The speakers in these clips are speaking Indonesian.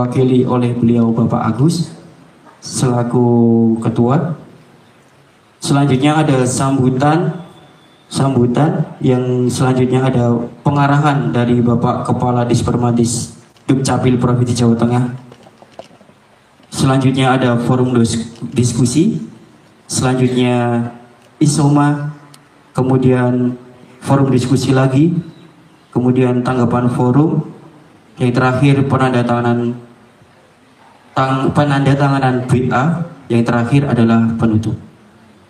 diwakili oleh beliau Bapak Agus selaku ketua. Selanjutnya ada sambutan yang selanjutnya ada pengarahan dari Bapak Kepala Dispermadis Dukcapil Provinsi Jawa Tengah. Selanjutnya ada forum diskusi, selanjutnya isoma, kemudian forum diskusi lagi, kemudian tanggapan forum, yang terakhir penandatanganan BA, yang terakhir adalah penutup.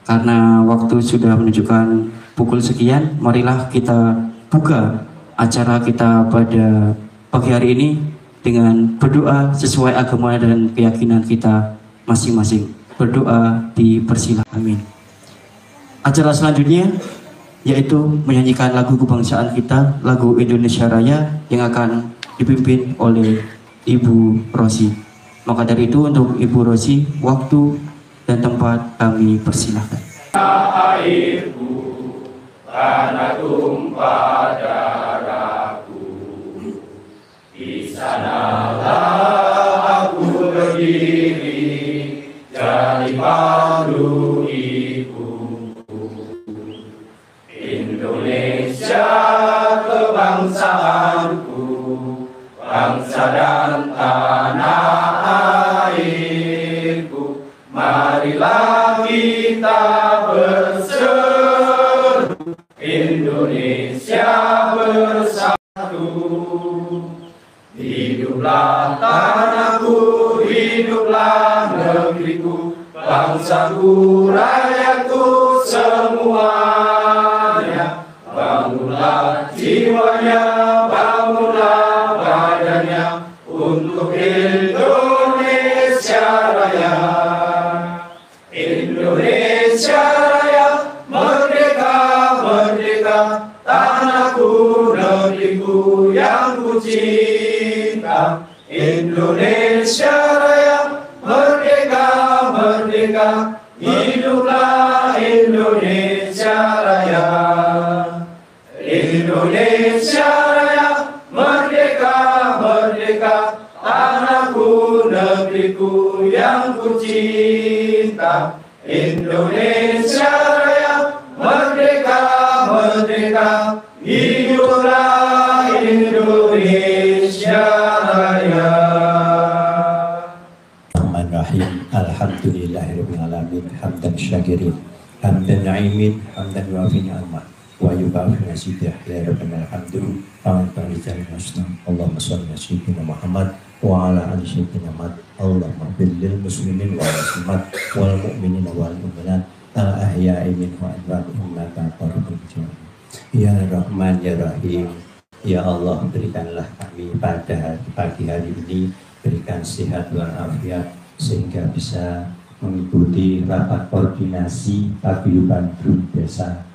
Karena waktu sudah menunjukkan pukul sekian, marilah kita buka acara kita pada pagi hari ini dengan berdoa sesuai agama dan keyakinan kita masing-masing. Berdoa dipersilakan. Amin. Acara selanjutnya yaitu menyanyikan lagu kebangsaan kita, lagu Indonesia Raya, yang akan dipimpin oleh Ibu Rosi. Maka dari itu untuk Ibu Rosi, waktu dan tempat kami persilahkan. Airku karena tumpah darahku, di sanalah aku berdiri jadi pandu ibuku. Indonesia kebangsaanku, bangsa dan tanah airku, marilah kita berseru, Indonesia bersatu. Hiduplah tanahku, hiduplah negeriku, bangsaku, rakyatku semuanya. Bangunlah jiwanya, bangunlah badannya, untuk Indonesia Raya. Indonesia Raya, merdeka, merdeka, tanahku, negeriku yang ku cinta. Indonesia Raya, merdeka, merdeka, hiduplah Indonesia Raya. Indonesia Raya, merdeka, merdeka, tanahku, negeriku yang ku cinta. Indonesia Raya, merdeka, merdeka, hiduplah Indonesia Raya. Bismillahirrahmanirrahim. Alhamdulillahirabbil alamin, hamdan syakirin, hamdan na'imin, hamdan yuafi ni'amah wa yukafi nasidah, ya rabbana alhamdulillah, Allahumma sholli ala sayyidina Muhammad wa ala ali sayyidina Muhammad. Allahumma bil muslimin wal muslimat wal mu'minin wal mu'minat al ahya'i minhum wal innaka qaribun mujib. Ya Rahman ya Rahim, ya Allah, berikanlah kami pada pagi hari ini, berikan sehat walafiat sehingga bisa mengikuti rapat koordinasi paguyuban grup desa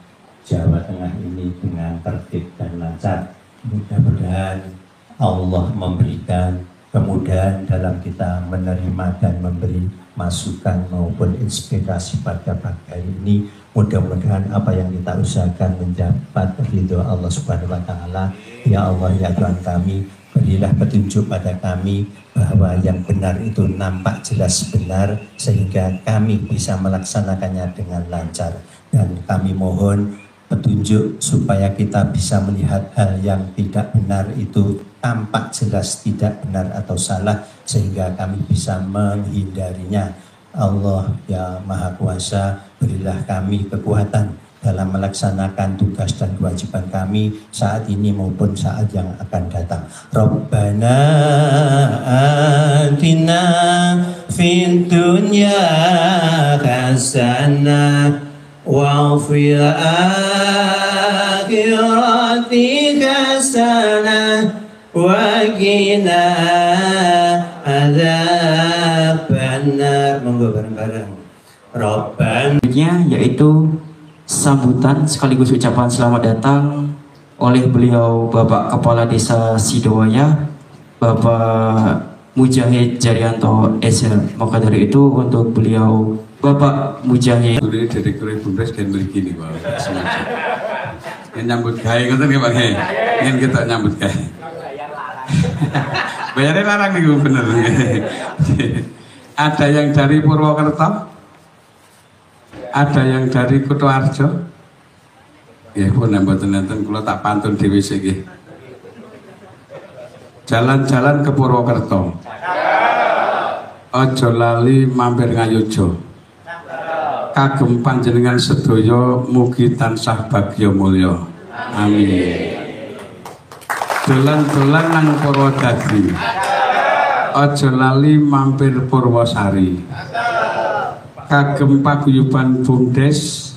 Jawa Tengah ini dengan tertib dan lancar. Mudah-mudahan Allah memberikan kemudahan dalam kita menerima dan memberi masukan maupun inspirasi pada pagi hari ini. Mudah-mudahan apa yang kita usahakan mendapat ridho Allah Subhanahu wa Ta'ala. Ya Allah, ya Tuhan kami, berilah petunjuk pada kami bahwa yang benar itu nampak jelas benar sehingga kami bisa melaksanakannya dengan lancar. Dan kami mohon petunjuk supaya kita bisa melihat hal yang tidak benar itu tampak jelas tidak benar atau salah sehingga kami bisa menghindarinya. Allah ya Maha Kuasa, berilah kami kekuatan dalam melaksanakan tugas dan kewajiban kami saat ini maupun saat yang akan datang. Rabbana atina fid dunya hasanah wa fil akhirati hasanah wa qina adzabannar. Monggo bareng-bareng. Rabbana, yaitu sambutan sekaligus ucapan selamat datang oleh beliau Bapak Kepala Desa Sidowaya, Bapak Mujahid Jaryanto SL. Maka dari itu untuk beliau Bapak Mujahid. Ini direktur Bumdes dan begini Pak. Yang nyambut gawe ngoten nggih Pak. Ingin kita nyambut gawe. Bayarnya larang nih bener. Ada yang dari Purwokerto, ada yang dari Kutoarjo. Ya pun nenten kalau tak pantun dewi segi. Jalan-jalan ke Purwokerto. Ojo lali mampir Ngayujo. Kagem panjenengan sedaya mugi tansah bagya mulya. Amin. Dolan-dolan nang Purwodadi. Ojo lali mampir Purwosari. Kagem paguyuban Bumdes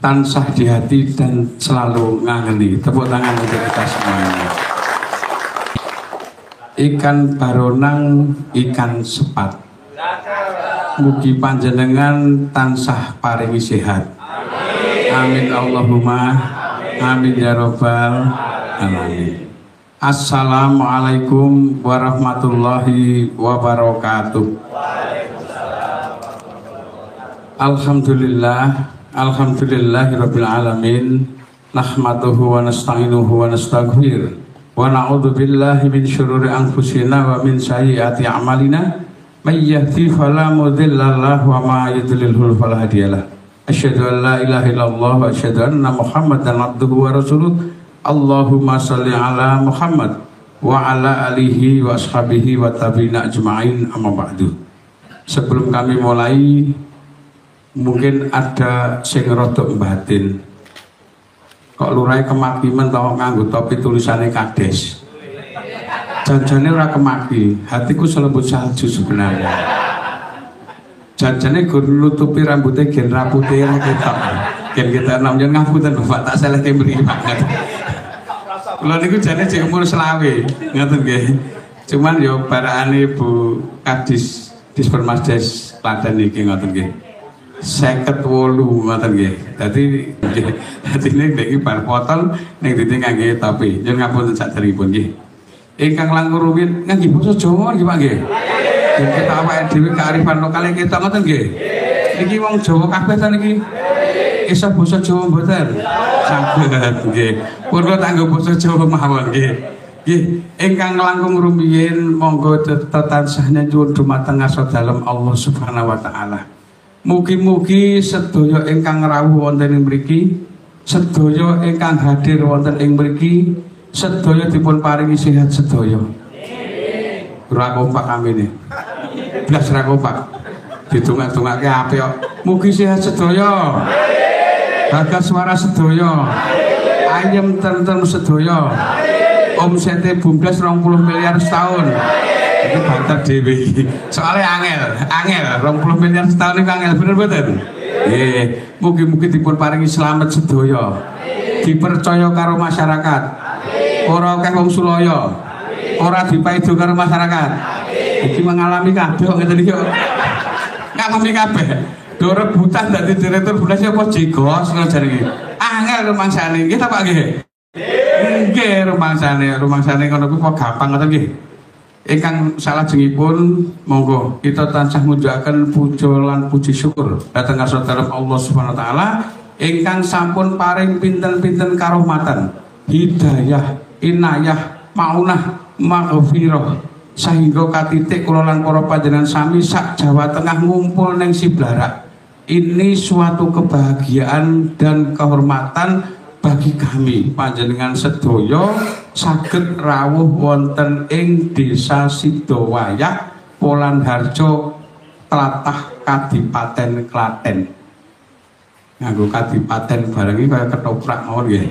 tansah di hati dan selalu ngangeni. Tepuk tangan untuk kita semuanya. Ikan baronang, ikan sepat. Mugi panjenengan tansah paringi sehat. Amin Allahumma amin ya robbal alamin. Assalamualaikum warahmatullahi wabarakatuh. Alhamdulillah, alhamdulillahirabbil alamin. Nahmaduhu wa nasta'inuhu wa nastaghfir. Wa na'udzu billahi min syururi anfusina wa min sayyiati a'malina. May yahdi fala mudilla lahu wa ma yudlilhu fala hadiyalah. Asyhadu an la ilaha illallah wa asyhadu anna Muhammadan abduhu wa rasuluh. Allahumma shalli ala Muhammad wa ala alihi wa ashabihi wa tabi'ina ajma'in, amma ba'du. Sebelum kami mulai, mungkin ada sing rada batin. Kok lurai kemakiman tau nganggo topi tulisannya kades. Janjane ora kemaki, hatiku selembut salju sebenarnya. Janjane gur nutupi rambutnya gen rapute ra ketok. Gen kita namanya ngapunten Bapak tak salah mriki banget. Kula niku jane cek umur selawe, ngoten nggih. Cuman yo barakane Bu Kadis Dispermasdes Klaten iki ngoten nggih. 58 ngoten nggih. Dadi ini iki bar potol ning dite ngangge topi. Yen ngapunten saderengipun nggih. Ingkang langkung rumiyin ngangge basa Jawa nggih Pak nggih. Yen kita awake dhewe kearifan lokal kita ngoten nggih. Niki wong Jawa kabeh ta niki. Isa basa Jawa mboten? Saged nggih. Purwa tanggo basa Jawa mawon nggih. Nggih, ingkang langkung rumiyin monggo tansah nyuwun dumateng ngarsa dalem Allah Subhanahu wa taala. Mugi-mugi sedaya ingkang rawuh wonten ing mriki, sedaya ingkang hadir wonten ing mriki, sedaya dipun paringi sehat sedaya. Ora kompak amine. Blas ra kompak. Ditungak-tungake apik kok. Mugi sehat sedaya. Bagas suara sedaya. Ayem tentrem sedaya. Omsete Bumdes 20 miliar setahun. Itu banter dhewe. Soalnya angel 20 miliar setahun itu angel bener mboten? Nggih, mugi-mugi dipun paringi slamet sedaya. Dipercaya karo masyarakat. Ora akeh wong sulaya. Ora dipaido karo masyarakat. Iki mengalami kabeh kok ngeten iki. Ngalami kabeh. Do rebutan dadi direktur Bumdes apa jegos ngajar iki. Angel rumangsane nggih ta Pak nggih? Nggih, rumangsane ngono kuwi kok gampang ngoten nggih. Ingkang salajengipun monggo kita tansah mujudaken puja lan puji syukur dhateng ngarsa dalem Allah Subhanahu wa taala ingkang sampun paring pinten-pinten karomatan, hidayah, inayah, maunah, maghfirah sehingga katitik kula lan para panjenengan sami sak Jawa Tengah ngumpul ning Siblarak. Ini suatu kebahagiaan dan kehormatan bagi kami panjenengan sedaya saged rawuh wonten ing Desa Sidowayah, Polanharjo, Tlatah, Kadipaten Klaten. Nganggo kadipaten bareng iki kaya ketoprak mawon nggih.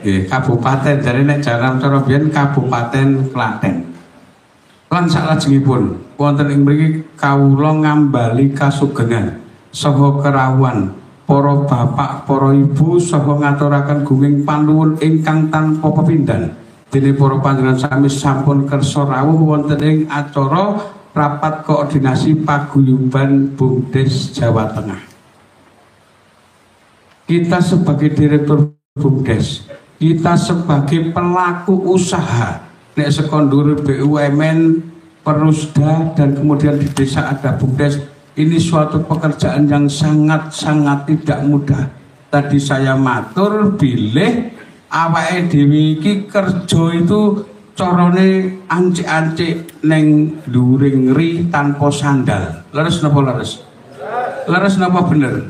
Nggih, kabupaten jare nek jaran cara biyen Kabupaten Klaten. Lan salajengipun wonten ing mriki kawula ngambali kasugengan saha kerawuhan para bapak, para ibu saha ngaturaken gunging panuwun ingkang tanpa pepindhan. Dene para panjenengan sami sampun kersa rawuh wonten ing acara rapat koordinasi paguyuban Bumdes Jawa Tengah. Kita sebagai direktur Bumdes, kita sebagai pelaku usaha, nek sekondur BUMN, Perusda dan kemudian di desa ada Bumdes, ini suatu pekerjaan yang sangat-sangat tidak mudah. Tadi saya matur bilih awake dhewe iki kerja itu carane ancik-ancik neng dhuwuring ri tanpa sandal. Leres napa leres? Leres napa bener?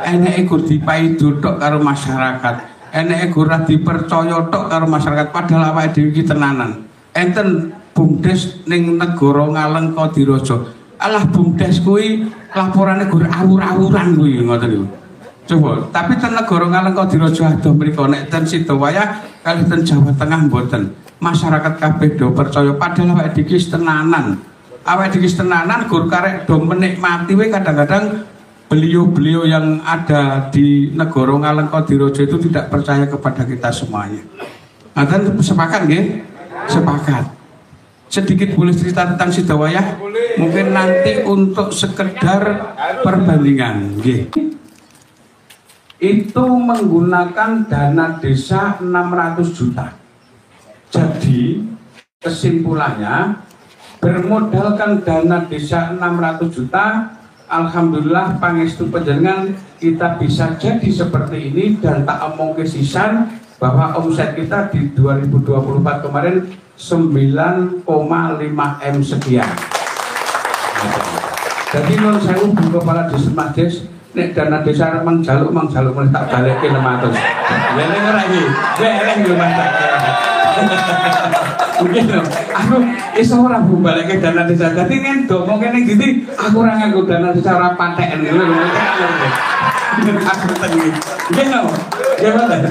Eneke gur dipaidu tok karo masyarakat. Eneke gur dipercaya tok karo masyarakat padahal awake dhewe iki tenanan. Enten bumdes ning negara Ngalengkadiraja. Alah bumdes kuwi laporane gur awur-awuran kuwi ngoten niku. Coba, tapi ten negara Ngalengkadiraja adoh mriku nek ten Sidowayah kalih ten Jawa Tengah mboten. Masyarakat kabeh do percaya padahal awake dhewe tenanan. Awake dhewe tenanan gur karek do menikmati we kadang-kadang beliau-beliau yang ada di negara Ngalengkadiraja itu tidak percaya kepada kita semuanya. Ngaten sepakat nggih? Sepakat. Sedikit boleh cerita tentang Sidowayah? Mungkin nanti untuk sekedar perbandingan nggih. Itu menggunakan dana desa 600 juta. Jadi kesimpulannya bermodalkan dana desa 600 juta, alhamdulillah pangestu panjenengan kita bisa jadi seperti ini dan tak omong kesisan bahwa omset kita di 2024 kemarin 9,5 M sekian. Jadi non sewu Bu Kepala Dismades nek dana desa mang jaluk tak balekke 600. Lha ora iki. Leleh yo Mas. Mungkin aku iso ora Bu balekke dana desa. Dadi nek ndonga kene iki aku ora nganggo dana desa ora patheken ngono. Aku tengi. Nggih no. Ya betul.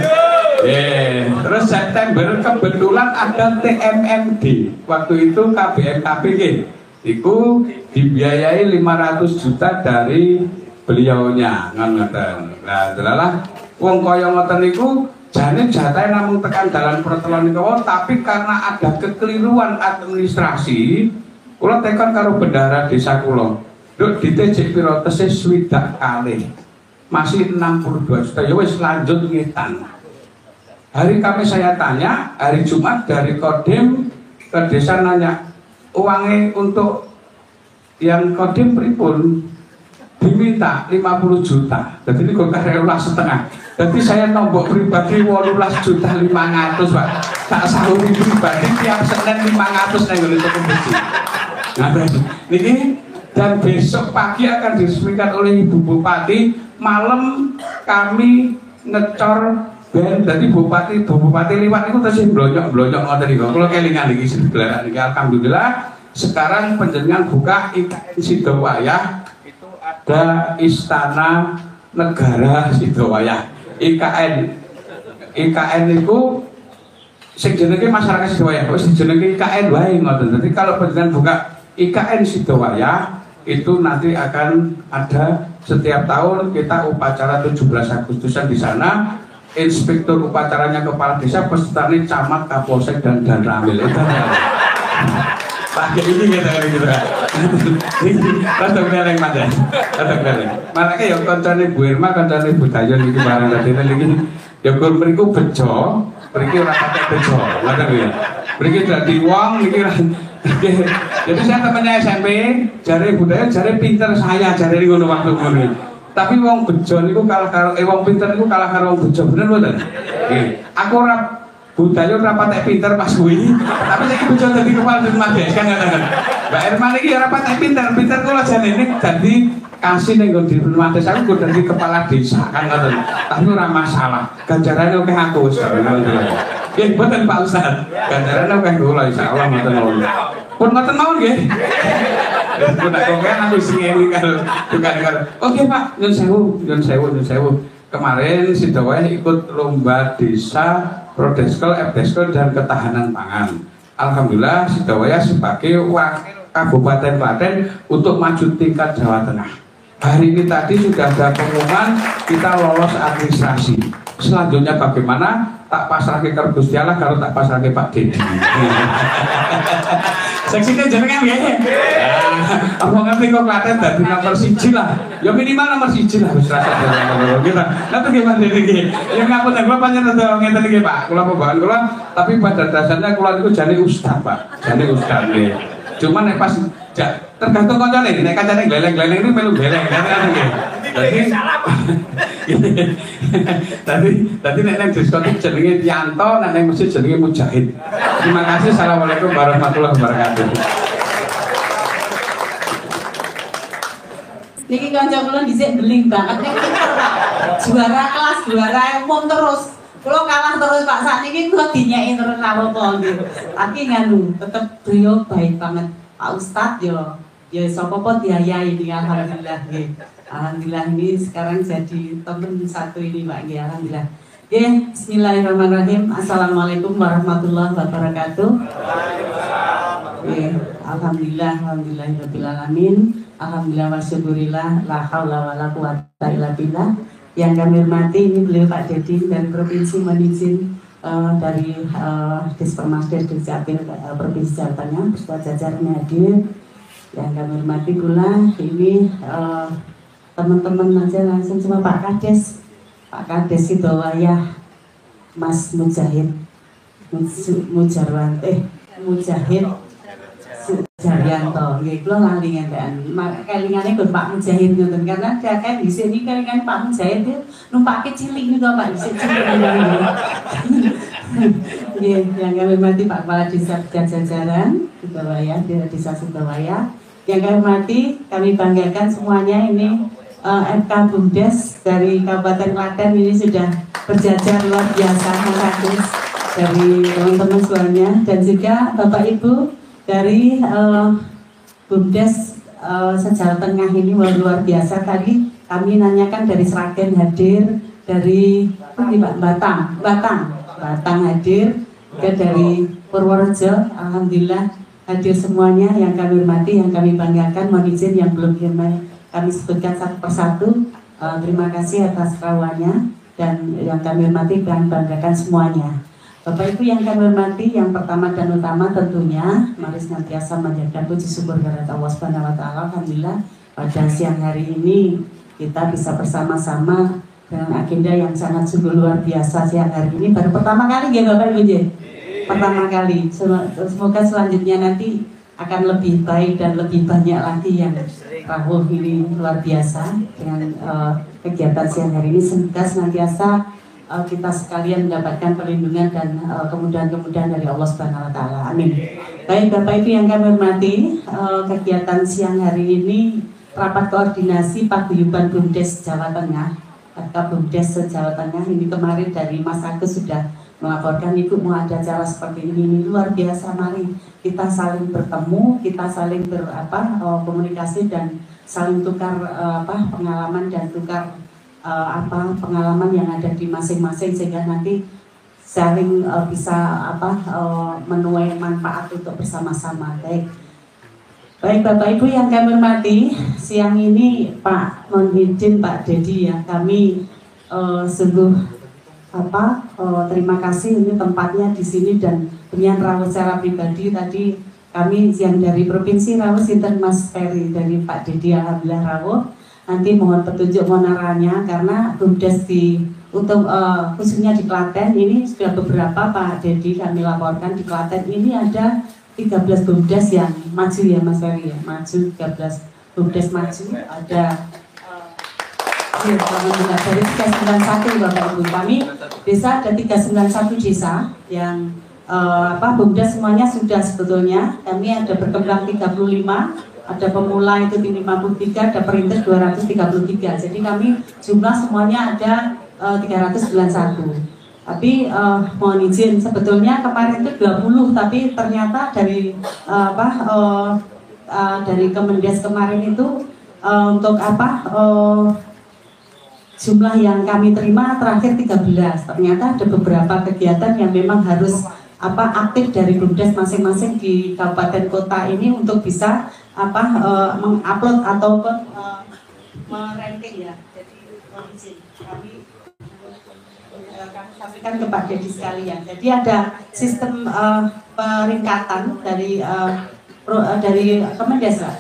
Terus September kebetulan ada TMMD. Waktu itu KBMKPG itu dibiayai 500 juta dari beliaunya ngoten. Nah, delalah wong kaya ngoten niku jane jatahe namung tekan dalan pertelon niku, tapi karena ada kekeliruan administrasi, kula tekan karo bendahara desa kula. Nduk ditejek pira tesih 20 kali. Masih 62 juta. Ya wis lanjut ngetan. Hari Kamis saya tanya, hari Jumat dari Kodim ke desa nanya, uangnya untuk yang Kodim pripun? Diminta 50 juta. Jadi ini kok karena setengah. Jadi saya nombok pribadi 18 juta 500 Pak. Tak sahur pribadi tiap Senin 500 nih kalau itu besi. Nah, ini dan besok pagi akan diresmikan oleh Ibu Bupati. Malam kami ngecor ben. Jadi Bupati liwat itu terus blonyok ngoten niku. Kula kelingan iki sebelah niki alhamdulillah sekarang panjenengan buka IKN Sidowayah. Ada Istana Negara Sidowayah. IKN itu sing jenenge masyarakat Sidowayah, wis jenenge IKN wae ngoten. Jadi kalau panjenengan buka IKN Sidowayah itu nanti akan ada setiap tahun kita upacara 17 Agustusan di sana. Inspektur upacaranya kepala desa, pesertanya camat, kapolsek dan ramil. Pakai ini kita gitu. Rada keleng manjen. Rada keleng. Manake ya kancane Bu Irma, kancane Bu Dayon iki bareng tadi niki. Ya gur mriku bejo, mriki ora pakai bejo. Ngoten ya. Mriki dadi wong niki. Jadi saya temannya SMP, jare Bu Dayon jare pinter saya, jare ngono waktu ngono. Tapi wong bejo niku kalah karo wong pinter niku kalah karo wong bejo, bener mboten? Nggih. Aku ora budaya ora patek pinter pas kuwi, tapi saiki bejo dadi kepala Dismades kan ngoten. Mbak Irma iki ora patek pinter kula jane nek dadi kasih ning nggon Dismades aku kudu dadi kepala desa kan ngoten. Tapi ora masalah. Ganjarane akeh aku wis ngoten. Nggih mboten Pak Ustaz. Ganjarane akeh kula insyaallah ngoten mawon. Pun ngoten mawon nggih. Pun aku kan aku sing ngewi karo bukan. Oke Pak, nyun sewu. Kemarin Sidowayah ikut lomba desa Prodeskel, FDeskel dan ketahanan pangan. Alhamdulillah Sidowayah sebagai wakil Kabupaten Klaten untuk maju tingkat Jawa Tengah. Hari ini tadi sudah ada pengumuman kita lolos administrasi. Selanjutnya bagaimana? Tak pasrah ke Gusti Allah kalau tak pasrah ke Pak Dedi. Seksinya jenengan nggih. Apa ngerti kok Klaten dadi nomor 1 lah. Ya minimal nomor 1 lah wis rasa kita. Nanti gimana iki? Ya ngapunten kula panjenengan rada ngeten iki Pak. Kula pembahan kula tapi pada dasarnya kula niku jane ustaz Pak. Jane ustaz nggih. Cuman nek pas tergantung kancane, nek kancane gleleng-gleleng ini melu gleleng kan nggih. Dadi Tadi nek diskotik jenenge Tianto, nek musik jenenge Mujahid. Terima kasih. Assalamualaikum warahmatullahi wabarakatuh. Niki kanca kula dhisik beling banget nek juara kelas, juara umum terus. Kula kalah terus Pak, sakniki kula dinyeki terus apa nggih. Tapi nganu tetep beliau baik banget. Pak Ustadz ya sapa apa diayai ini alhamdulillah nggih. Alhamdulillah ini sekarang jadi teman satu ini Pak nggih, alhamdulillah. Nggih, bismillahirrahmanirrahim. Assalamualaikum warahmatullahi wabarakatuh. Nggih, alhamdulillahirabbil alamin. Alhamdulillah wa syukurillah, la haula wala quwata illa billah. Yang kami hormati ini beliau Pak Dedi dari Provinsi Manizin, dari Dispermasdes Dukcapil Provinsi Jawa Tengah beserta jajarannya hadir. Yang kami hormati pula ini teman-teman aja langsung cuma Pak Kades Sidowayah, Mas Mujahid Mujahid Jaryanto, nggih kula lali ngeten. Kelingane kok Pak Mujahid ngoten karena kakek di sini kelingan Pak Mujahid numpake cilik niku Pak dhisik cilik. Nggih, yang kami hormati Pak Kepala Desa Jajaran Sidowayah, Desa Sidowayah. Yang kami hormati, kami banggakan semuanya ini FK Bumdes dari Kabupaten Klaten ini sudah berjajar luar biasa, Mas dari teman-teman semuanya dan juga Bapak Ibu dari Bumdes Sejawa Tengah ini luar biasa. Tadi kami nanyakan dari Sragen hadir, dari Batang hadir, juga dari Purworejo, alhamdulillah hadir semuanya. Yang kami hormati, yang kami banggakan, mohon izin yang belum kami sebutkan satu persatu. Terima kasih atas kerawannya dan yang kami hormati dan banggakan semuanya. Bapak Ibu yang kami hormati, yang pertama dan utama tentunya mari senantiasa menjadikan puji syukur kepada Allah Subhanahu wa taala. Alhamdulillah pada siang hari ini kita bisa bersama-sama dengan agenda yang sangat sungguh luar biasa siang hari ini. Baru pertama kali ya Bapak Ibu ya. Pertama kali. Semoga selanjutnya nanti akan lebih baik dan lebih banyak lagi yang rawuh ini luar biasa dengan kegiatan siang hari ini. Semoga senantiasa kita sekalian mendapatkan perlindungan dan kemudahan-kemudahan dari Allah Subhanahu wa taala. Amin. Baik Bapak Ibu yang kami hormati, kegiatan siang hari ini rapat koordinasi paguyuban Bumdes Jawa Tengah. Bumdes Jawa Tengah ini kemarin dari Mas Agus sudah melaporkan, Ibu mau ada acara seperti ini luar biasa. Mari kita saling bertemu, kita saling komunikasi dan saling tukar pengalaman dan tukar pengalaman yang ada di masing-masing sehingga nanti saling bisa menuai manfaat untuk bersama-sama. Baik Bapak Ibu yang kami hormati, siang ini Pak mohon izin Pak Dedi ya, kami sungguh terima kasih ini tempatnya di sini dan dengan rawuh secara pribadi. Tadi kami yang dari Provinsi rawuh sinten Mas Ferry dari Pak Dedi, alhamdulillah rawuh. Nanti mohon petunjuk monaranya karena Bumdes untuk khususnya di Klaten ini sudah beberapa Pak Dedi kami laporkan di Klaten ini ada 13 Bumdes yang maju ya Mas Ferry ya, maju 13 Bumdes maju ada dari 391 Bapak Ibu. Kami desa ada 391 desa yang Bumdes semuanya sudah sebetulnya. Kami ada berkembang 35, ada pemula itu 53, ada perintis 233. Jadi kami jumlah semuanya ada 391. Tapi mohon izin sebetulnya kemarin itu 20, tapi ternyata dari dari Kemendes kemarin itu untuk jumlah yang kami terima terakhir 13. Ternyata ada beberapa kegiatan yang memang harus aktif dari Bumdes masing-masing di kabupaten kota ini untuk bisa mengupload ataupun meranking ya. Jadi izin kami sampaikan ke Pak Dedi sekalian. Jadi ada sistem peringkatan dari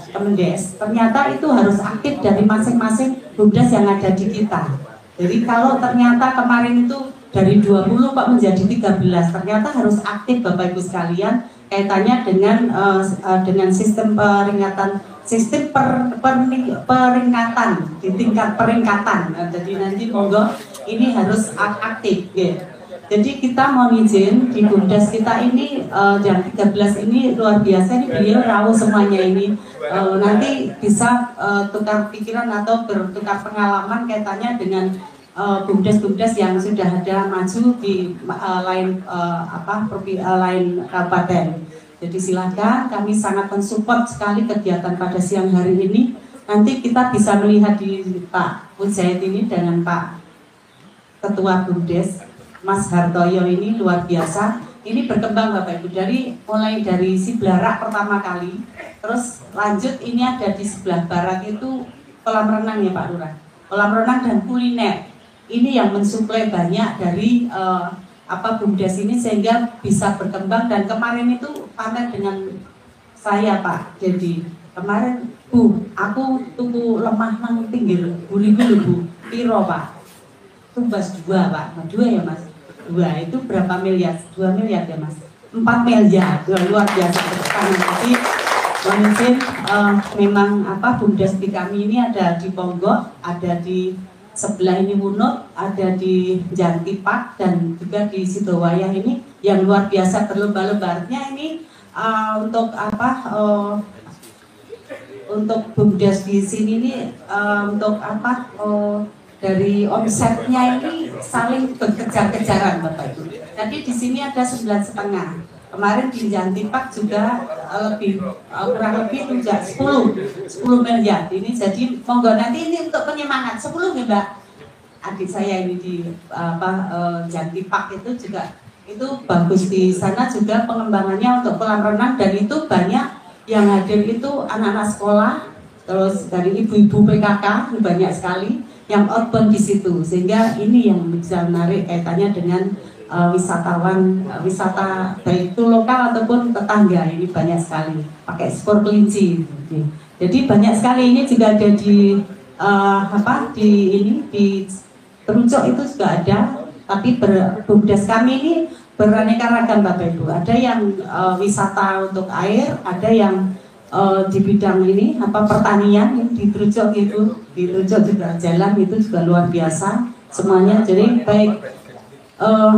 Kemendes. Ternyata itu harus aktif dari masing-masing Bumdes yang ada di kita. Jadi kalau ternyata kemarin itu dari 20 Pak menjadi 13, ternyata harus aktif Bapak Ibu sekalian. kaitannya dengan sistem peringatan, peringatan di tingkat peringkatan. Jadi nanti monggo ini harus aktif ya. Jadi kita mau izin di Bumdes kita ini yang 13 ini luar biasa, ini beliau rawuh semuanya ini. Nanti bisa tukar pikiran atau bertukar pengalaman kaitannya dengan bumdes-bumdes yang sudah ada maju di lain lain kabupaten. Jadi silakan, kami sangat mensupport sekali kegiatan pada siang hari ini. Nanti kita bisa melihat di Pak Mujahid ini dengan Pak Ketua Bumdes Mas Hartoyo ini luar biasa. Ini berkembang Bapak Ibu, mulai dari Siblarak pertama kali, terus lanjut ini ada di sebelah barat itu kolam renang ya Pak Lurah, kolam renang dan kuliner. Ini yang mensuplai banyak dari Bumdes ini sehingga bisa berkembang. Dan kemarin itu panen dengan saya Pak. Jadi kemarin Bu, aku tuku lemah nang pinggir guli-guli Bu, piro Pak? Tumbas 2 Pak, 2 ya Mas? 2 itu berapa miliar? 2 miliar ya Mas? 4 miliar, luar biasa berkembang. Jadi mungkin memang Bumdes di kami ini ada di Ponggok, ada di sebelah ini Wunut, ada di Jantipak dan juga di Sidowayah ini yang luar biasa berlomba-lombanya ini untuk untuk Bumdes di sini ini untuk dari omsetnya ini saling berkejar-kejaran Bapak Ibu. Jadi di sini ada 9,5. Kemarin di Jantipak juga kurang lebih juga 10 miliar. Ini jadi monggo nanti ini untuk penyemangat 10 ya Mbak. Adik saya ini di Jantipak itu juga itu bagus, di sana juga pengembangannya untuk kolam renang dan itu banyak yang hadir itu anak-anak sekolah, terus dari ibu-ibu PKK banyak sekali yang outbound di situ, sehingga ini yang bisa menarik kaitannya dengan wisatawan, wisata baik itu lokal ataupun tetangga. Ini banyak sekali pakai skor kelinci. Jadi banyak sekali ini juga ada di di Terucuk itu juga ada, tapi Bumdes kami ini beraneka ragam Bapak Ibu. Ada yang wisata untuk air, ada yang di bidang ini pertanian di Terucuk itu, di Terucuk juga jalan itu juga luar biasa semuanya. Jadi baik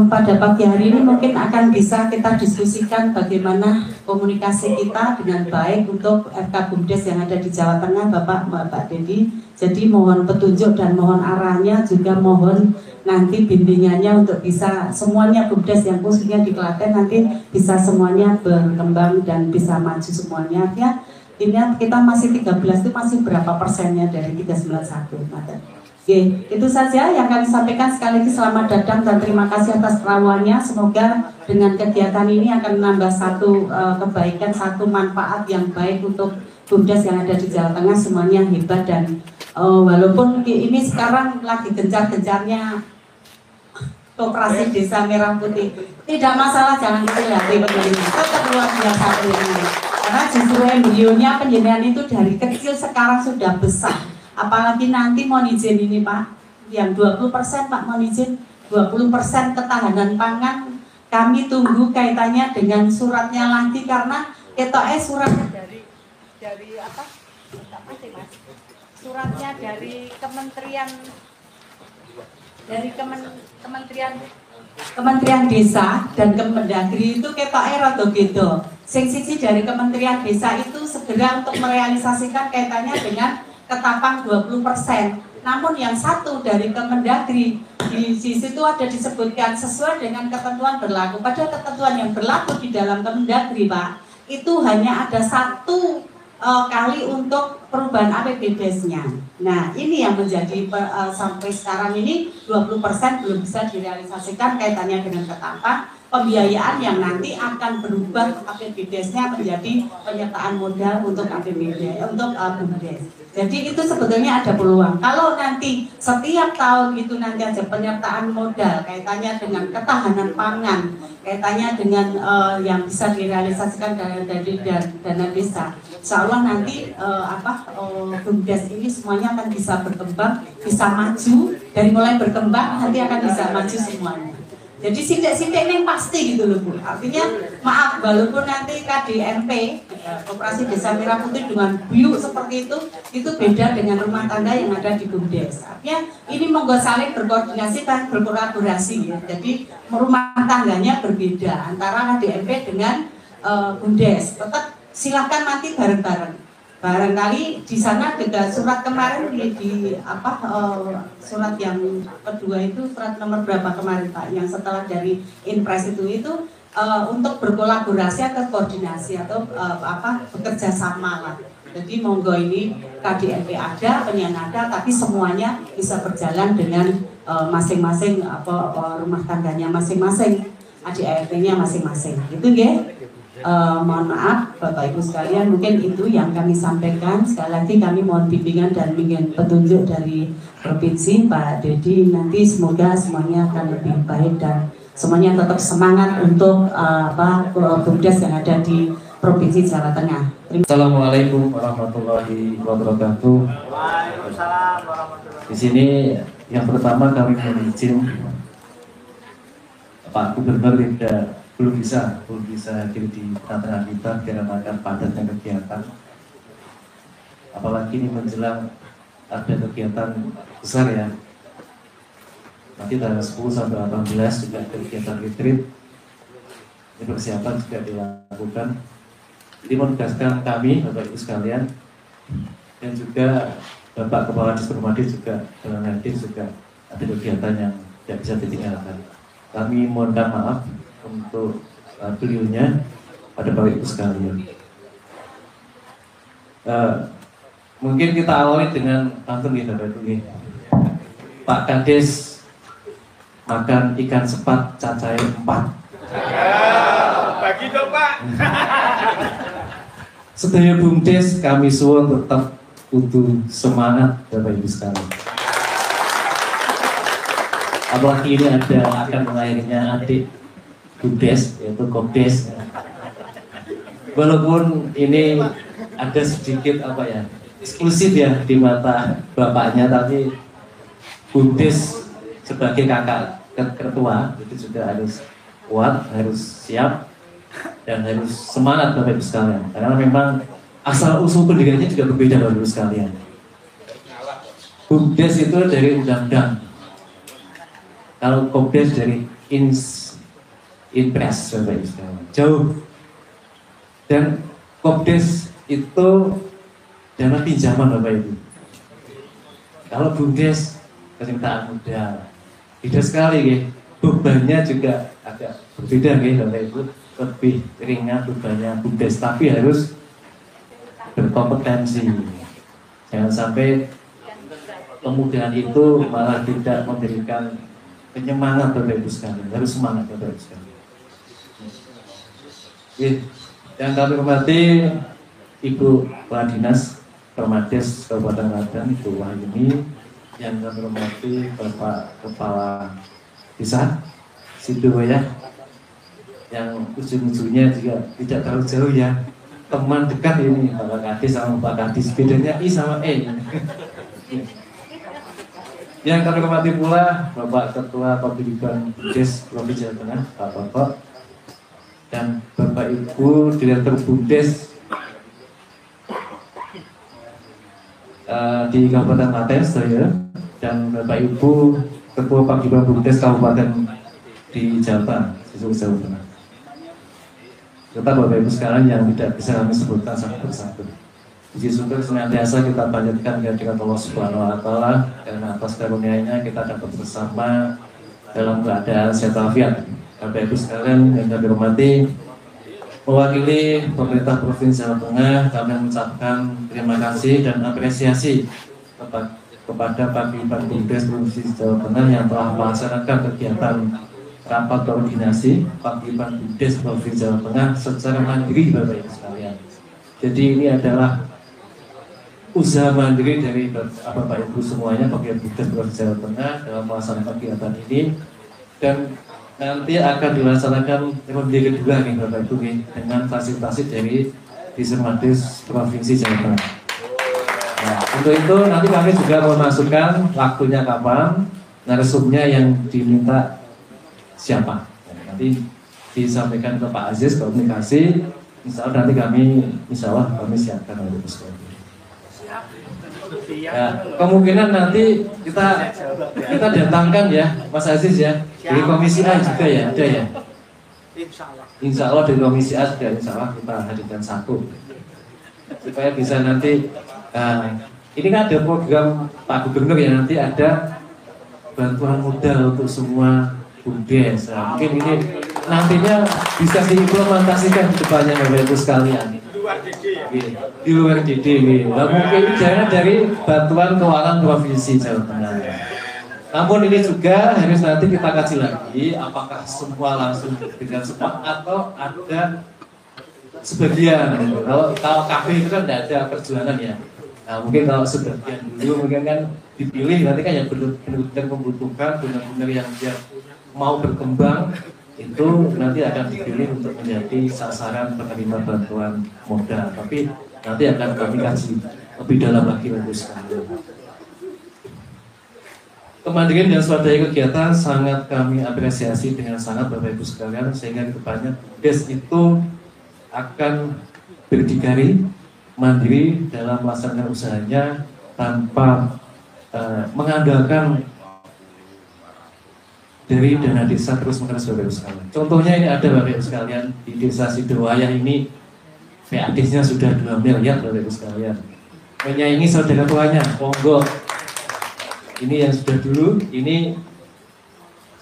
pada pagi hari ini mungkin akan bisa kita diskusikan bagaimana komunikasi kita dengan baik untuk FK Bumdes yang ada di Jawa Tengah Bapak Dedi. Jadi mohon petunjuk dan mohon arahnya, juga mohon nanti bimbingannya untuk bisa semuanya Bumdes yang khususnya di Klaten nanti bisa semuanya berkembang dan bisa maju semuanya. Ya, ini kita masih 13 itu masih berapa persennya dari 391. Oke, itu saja yang kami sampaikan. Sekali lagi selamat datang dan terima kasih atas perawaannya. Semoga dengan kegiatan ini akan menambah satu kebaikan, satu manfaat yang baik untuk Bumdes yang ada di Jawa Tengah semuanya hebat. Dan walaupun ini sekarang lagi gencar-gencarnya Koperasi Desa Merah Putih, tidak masalah, jangan dilihat tetap luar biasa ini. Karena justru embrionya penjenengan itu dari kecil sekarang sudah besar. Apalagi nanti mohon izin ini Pak, yang 20% Pak mohon izin, 20% ketahanan pangan kami tunggu kaitannya dengan suratnya lagi, karena ketoknya suratnya dari apa? Suratnya dari Kementerian Desa dan Kemendagri itu ketoknya rada gitu. Sing siji dari Kementerian Desa itu segera untuk merealisasikan kaitannya dengan ketapang 20%. Namun yang satu dari Kemendagri di situ ada disebutkan sesuai dengan ketentuan berlaku. Padahal ketentuan yang berlaku di dalam Kemendagri Pak, itu hanya ada satu kali untuk perubahan APBDes-nya. Nah ini yang menjadi sampai sekarang ini 20% belum bisa direalisasikan kaitannya dengan ketapang. Pembiayaan yang nanti akan berubah APBDes-nya menjadi penyertaan modal untuk APBD, untuk Bumdes. Jadi itu sebetulnya ada peluang. Kalau nanti setiap tahun itu nanti ada penyertaan modal kaitannya dengan ketahanan pangan, kaitannya dengan yang bisa direalisasikan dari dana desa. Insya Allah nanti Bumdes ini semuanya akan bisa berkembang, bisa maju. Dari mulai berkembang nanti akan bisa maju semuanya. Jadi sidik-sidik ini pasti gitu loh Bu. Artinya maaf, walaupun nanti KDMP Koperasi Desa Merah Putih dengan BIU seperti itu beda dengan rumah tangga yang ada di BUMDes. Artinya ini monggo saling berkoordinasi dan berkolaborasi ya. Jadi rumah tangganya berbeda antara KDMP dengan BUMDes. Tetap silakan nanti bareng-bareng. Barangkali di sana juga surat kemarin surat yang kedua itu surat nomor berapa kemarin Pak, yang setelah dari Inpres itu untuk berkolaborasi atau koordinasi atau bekerja sama lah. Jadi monggo ini KDMP ada, penyan ada, tapi semuanya bisa berjalan dengan masing-masing rumah tangganya masing-masing, ADART-nya masing-masing. Gitu ya. Mohon maaf Bapak Ibu sekalian, mungkin itu yang kami sampaikan. Sekali lagi kami mohon bimbingan dan petunjuk dari Provinsi Pak Dedi. Nanti semoga semuanya akan lebih baik dan semuanya tetap semangat untuk BUMDes yang ada di Provinsi Jawa Tengah. Assalamualaikum warahmatullahi wabarakatuh. Waalaikumsalam warahmatullahi. Di sini yang pertama kami mohon izin Pak Gubernur belum bisa hadir di tengah-tengah kita dikarenakan padatnya kegiatan. Apalagi ini menjelang ada kegiatan besar ya. Nanti tanggal 10 sampai 18 juga ada kegiatan retreat. Ini persiapan juga dilakukan. Jadi menegaskan kami Bapak Ibu sekalian dan juga Bapak Kepala Dispermadi juga dalam hadir juga ada kegiatan yang tidak bisa ditinggalkan. Kami mohonkan maaf untuk beliaunya pada Bapak Ibu sekalian. Mungkin kita awali dengan pantun kita dulu. Pak Kades makan ikan sepat cacahnya 4. Bagi dong Pak. Sedaya BUMDes kami suwun tetap kudu semangat Bapak Ibu sekalian. Apalagi ini akan melahirnya adik BUMDes yaitu Kopdes. Walaupun ini ada sedikit eksklusif ya di mata bapaknya, tapi BUMDes sebagai kakak ketua itu juga harus kuat, harus siap dan harus semangat Bapak Ibu sekalian. Karena memang asal usul pendiriannya juga berbeda Bapak Ibu sekalian. BUMDes itu dari undang-undang. Kalau Kopdes dari Inpres Bapak Ibu sekalian. Jauh. Dan Kopdes itu dana pinjaman Bapak Ibu. Kalau BUMDes permintaan modal. Beda sekali ya. Bebannya juga agak berbeda ya Bapak Ibu. Lebih ringan bebannya BUMDes, tapi harus berkompetensi. Jangan sampai kemudahan itu malah tidak memberikan penyemangat Bapak Ibu sekalian. Harus semangat Bapak Ibu sekalian. Yang kami hormati Ibu Kepala Dinas Permades Kabupaten Klaten Ibu Wahyuni, yang kami hormati Bapak Kepala Desa Sidoarjo, yang ujung-ujungnya juga tidak terlalu jauh ya, teman dekat ini Bapak Kadis sama Pak Kadis, bedanya I sama E. Yang kami hormati pula Bapak Ketua Paguyuban BUMDes Provinsi Jawa Tengah Pak Bapak dan Bapak Ibu Direktur BUMDes di Kabupaten Klaten saya dan Bapak Ibu Ketua Paguyuban BUMDes Kabupaten di Jawa Tengah. Serta Bapak Ibu sekalian yang tidak bisa kami sebutkan satu persatu. Puji syukur senantiasa kita panjatkan kehadirat Allah Subhanahu wa Ta'ala, karena atas karunia-Nya kita dapat bersama dalam keadaan sehat walafiat. Bapak Ibu sekalian yang kami hormati, mewakili pemerintah Provinsi Jawa Tengah, kami mengucapkan terima kasih dan apresiasi kepada Paguyuban BUMDes Provinsi Jawa Tengah yang telah melaksanakan kegiatan rapat koordinasi Paguyuban BUMDes Provinsi Jawa Tengah secara mandiri Bapak Ibu sekalian. Jadi ini adalah usaha mandiri dari Bapak Ibu semuanya Paguyuban BUMDes Provinsi Jawa Tengah dalam melaksanakan kegiatan ini, dan nanti akan dilaksanakan ronde kedua nih Bapak Ibu dengan fasilitasi dari Dispermades Provinsi Jawa Tengah. Nah, untuk itu nanti kami juga memasukkan waktunya kapan, narasumnya yang diminta siapa. Nanti disampaikan ke Pak Aziz komunikasi, insya Allah nanti kami siapkan untuk sekalian. Ya, kemungkinan nanti kita datangkan ya Mas Aziz ya dari Komisi A juga ya, ada ya. Insya Allah dari Komisi A sudah insya Allah kita hadirkan satu supaya bisa nanti ini kan ada program Pak Gubernur ya, nanti ada bantuan modal untuk semua BUMDes. Nah, mungkin ini nantinya bisa diimplementasikan di depannya Bapak Ibu sekalian. Di luar DD. Nah, mungkin jangan dari bantuan keuangan provinsi Jawa Tengah. Namun ini juga harus nanti kita kaji lagi apakah semua langsung diberikan semua atau ada sebagian. Kalau KB itu kan tidak ada perjuangan ya. Nah, mungkin kalau sebagian dulu mungkin kan dipilih, nanti kan yang benar-benar membutuhkan, benar-benar yang dia mau berkembang itu nanti akan dipilih untuk menjadi sasaran penerima bantuan modal. Tapi nanti akan kami kaji lebih dalam lagi Bapak sekalian. Kemandirian dan swadaya kegiatan sangat kami apresiasi dengan sangat Bapak Ibu sekalian, sehingga kedepannya BUMDes itu akan berdikari mandiri dalam melaksanakan usahanya tanpa mengandalkan dari dana desa terus menerus Bapak Ibu sekalian. Contohnya ini ada Bapak Ibu sekalian di desa Sidowayah ini PAD-nya sudah 2 miliar Bapak Ibu sekalian. Menyaingi saudara tuanya, monggo. Ini yang sudah dulu, ini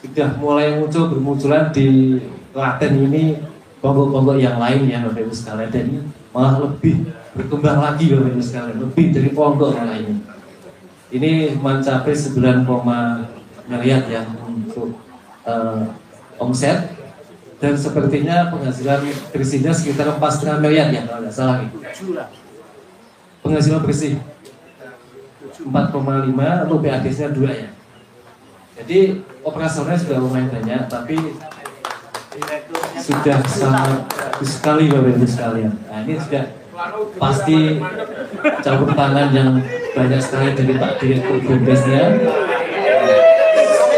sudah mulai bermunculan di Klaten ini kelompok-kelompok yang lain ya Bapak Ibu sekalian, dan ini malah lebih berkembang lagi Bapak Ibu sekalian, lebih dari kelompok yang lain. Ini mencapai 9, miliar yang untuk omset, dan sepertinya penghasilan bersihnya sekitar 4,5 miliar ya kalau tidak salah. Penghasilan bersih 4,5 atau PAD-nya 2 ya. Jadi operasionalnya sudah lumayan banyak, tapi sudah sangat bagus sekali Bapak Ibu sekalian. Nah, ini sudah pasti campur tangan yang banyak sekali dari Pak Direktur BUMDesnya.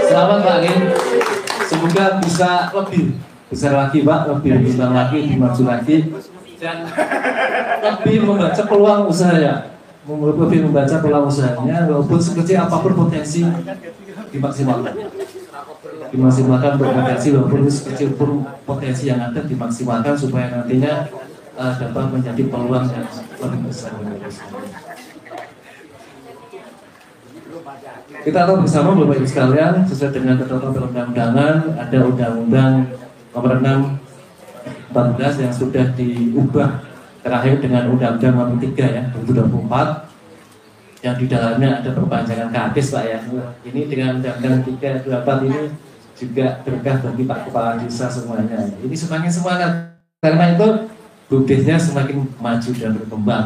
Selamat Pak Amin. Semoga bisa lebih besar lagi Pak, lebih besar lagi, lebih maju lagi, dan lebih membaca peluang usaha ya. Lebih membaca peluang usahanya, walaupun sekecil apapun potensi dimaksimalkan. Dimaksimalkan berpotensi, walaupun sekecil pun potensi yang ada dimaksimalkan supaya nantinya dapat menjadi peluang yang lebih besar. Kita tahu bersama Bapak Ibu sekalian, sesuai dengan ketentuan perundang-undangan, ada Undang-Undang Nomor 6 14 yang sudah diubah terakhir dengan Undang-Undang Nomor 3 ya 2024, yang di dalamnya ada perpanjangan KADES Pak ya. Ini dengan Undang-Undang 324 ini juga berkah bagi Pak Kepala Desa semuanya. Ini semakin semangat karena itu BUMDesnya semakin maju dan berkembang.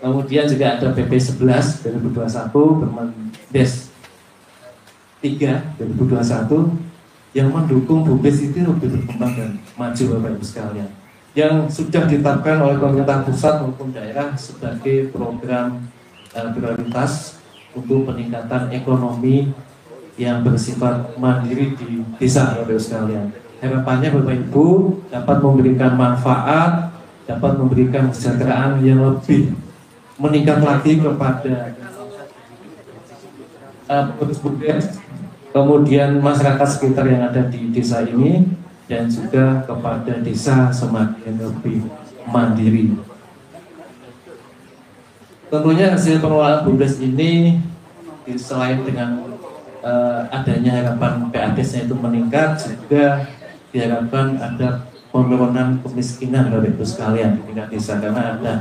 Kemudian juga ada PP 11 2021 Permendes 3 2021 yang mendukung BUMDes itu lebih berkembang dan maju Bapak Ibu sekalian, yang sudah ditetapkan oleh pemerintah pusat maupun daerah sebagai program prioritas untuk peningkatan ekonomi yang bersifat mandiri di desa Bapak Ibu sekalian. Harapannya Bapak Ibu dapat memberikan manfaat, dapat memberikan kesejahteraan yang lebih meningkat lagi kepada BUMDes, kemudian masyarakat sekitar yang ada di desa ini, dan juga kepada desa semakin lebih mandiri. Tentunya hasil pengelolaan BUMDes ini selain dengan adanya harapan PAD-nya itu meningkat, juga diharapkan ada penurunan kemiskinan Bapak Ibu sekalian di tingkat desa, karena ada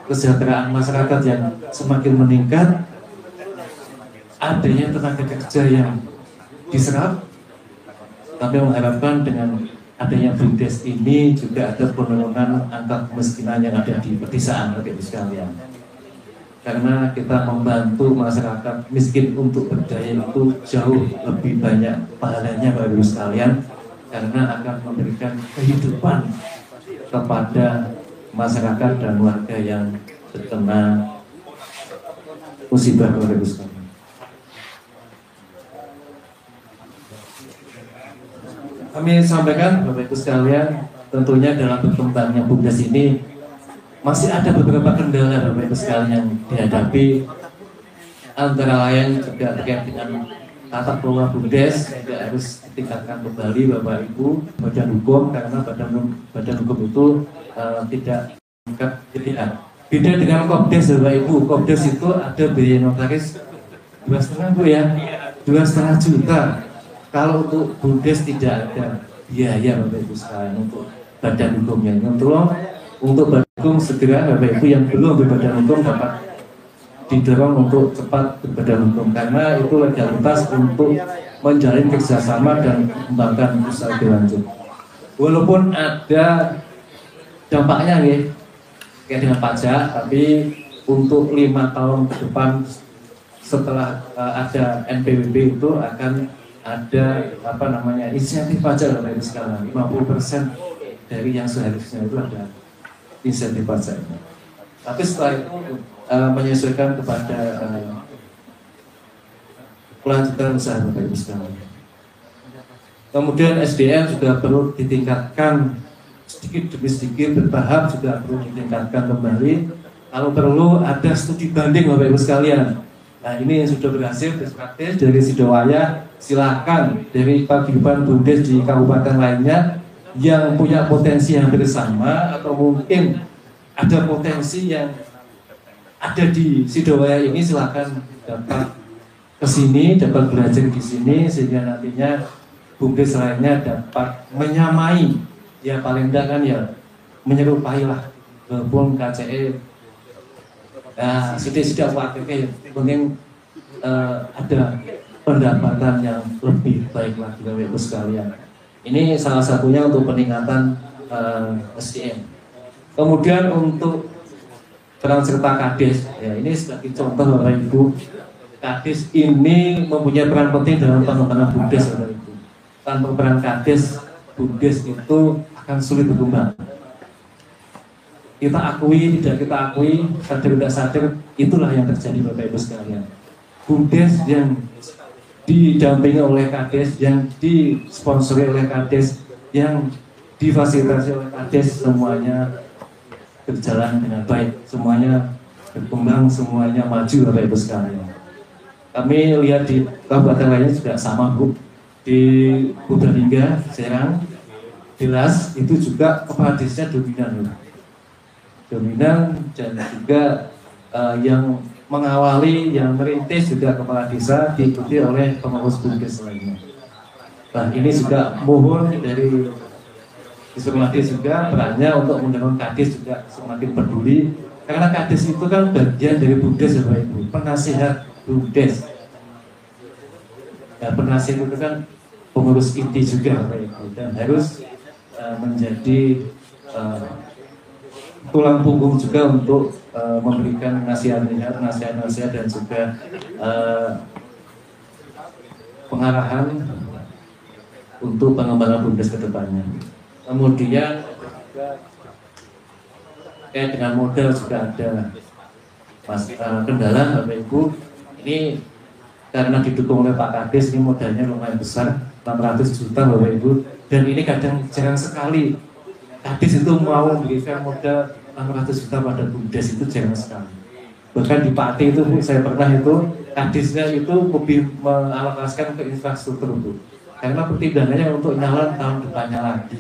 kesejahteraan masyarakat yang semakin meningkat, adanya tenaga kerja yang diserap. Kami mengharapkan dengan adanya BUMDes ini juga ada penurunan angka kemiskinan yang ada di pedesaan Bapak Ibu sekalian. Karena kita membantu masyarakat miskin untuk berdaya itu jauh lebih banyak pahalanya Bapak Ibu sekalian, karena akan memberikan kehidupan kepada masyarakat dan warga yang terkena musibah Bapak Ibu sekalian. kami sampaikan Bapak Ibu sekalian, tentunya dalam berkembangnya BUMDes ini masih ada beberapa kendala Bapak Ibu sekalian yang dihadapi, antara lain juga terkait dengan tata kelola BUMDes juga harus ditingkatkan kembali Bapak Ibu, badan hukum, karena badan hukum itu tidak lengkap pilihan. Beda dengan Kopdes Bapak Ibu, Kopdes itu ada biaya notaris 2,5 Bu ya, 2,5 juta. Kalau untuk BUMDes tidak ada biaya Bapak Ibu sekalian untuk badan hukumnya. Untuk badan hukum segera Bapak Ibu yang belum berbadan hukum dapat didorong untuk cepat berbadan hukum, karena itu legalitas untuk menjalin kerjasama dan mengembangkan usaha berlanjut. Walaupun ada dampaknya ya, kayak dengan pajak, tapi untuk 5 tahun ke depan setelah ada NPWP itu akan ada insentif pajak Bapak Ibu sekalian, 50% dari yang seharusnya itu ada insentif pajaknya. Tapi setelah itu menyesuaikan kepada kelanjutan usaha Bapak Ibu sekalian. Kemudian SDM juga perlu ditingkatkan sedikit demi sedikit, bertahap juga perlu ditingkatkan kembali. Kalau perlu ada studi banding Bapak Ibu sekalian. Nah ini yang sudah berhasil praktis dari Sidowaya, silakan dari paguyuban BUMDes di kabupaten lainnya yang punya potensi yang bersama, atau mungkin ada potensi yang ada di Sidowaya ini, silakan dapat kesini, dapat belajar di sini, sehingga nantinya BUMDes lainnya dapat menyamai, ya paling tidak kan ya menyerupai lah walaupun KCE. Nah, sudah wakilnya mungkin ada pendapatan yang lebih baik lagi Bapak Ibu sekalian. Ini salah satunya untuk peningkatan SDM. Kemudian untuk peran serta Kades, ya ini sebagai contoh Bapak Ibu, Kades ini mempunyai peran penting dalam pengembangan BUMDes Bapak Ibu. Tanpa peran Kades, BUMDes itu akan sulit berkembang. Kita akui, tidak kita akui, sadar tidak sadar, itulah yang terjadi Bapak Ibu sekalian. BUMDes yang didampingi oleh Kades, yang disponsori oleh Kades, yang difasilitasi oleh Kades, semuanya berjalan dengan baik, semuanya berkembang, semuanya maju Bapak Ibu sekalian. Kami lihat di kabupaten lainnya juga sama Bu, di Purbalingga, Serang, Jelas itu juga kepala desanya dominan dan juga yang mengawali, yang merintis juga kepala desa, diikuti oleh pengurus BUMDes lainnya. Nah ini juga mohon dari Ismati juga perannya untuk mendorong Kades juga semakin peduli, karena Kades itu kan bagian dari BUMDes Bapak Ibu, penasihat BUMDes. Nah, penasihat itu kan pengurus inti juga Bapak Ibu, dan harus menjadi tulang punggung juga untuk memberikan nasihat-nasihat dan juga pengarahan untuk pengembangan BUMDes ke depannya. Kemudian dengan modal juga ada kendala Bapak Ibu. Ini karena didukung oleh Pak Kades, ini modalnya lumayan besar, 600 juta Bapak Ibu. Dan ini kadang jarang sekali Kades itu mau memberikan modal 600 juta pada BUMDes, itu jarang sekali. Bahkan di Pati itu saya pernah itu Kadesnya itu lebih mengalokasikan ke infrastruktur Bu, karena pertimbangannya untuk nyalon tahun depannya lagi.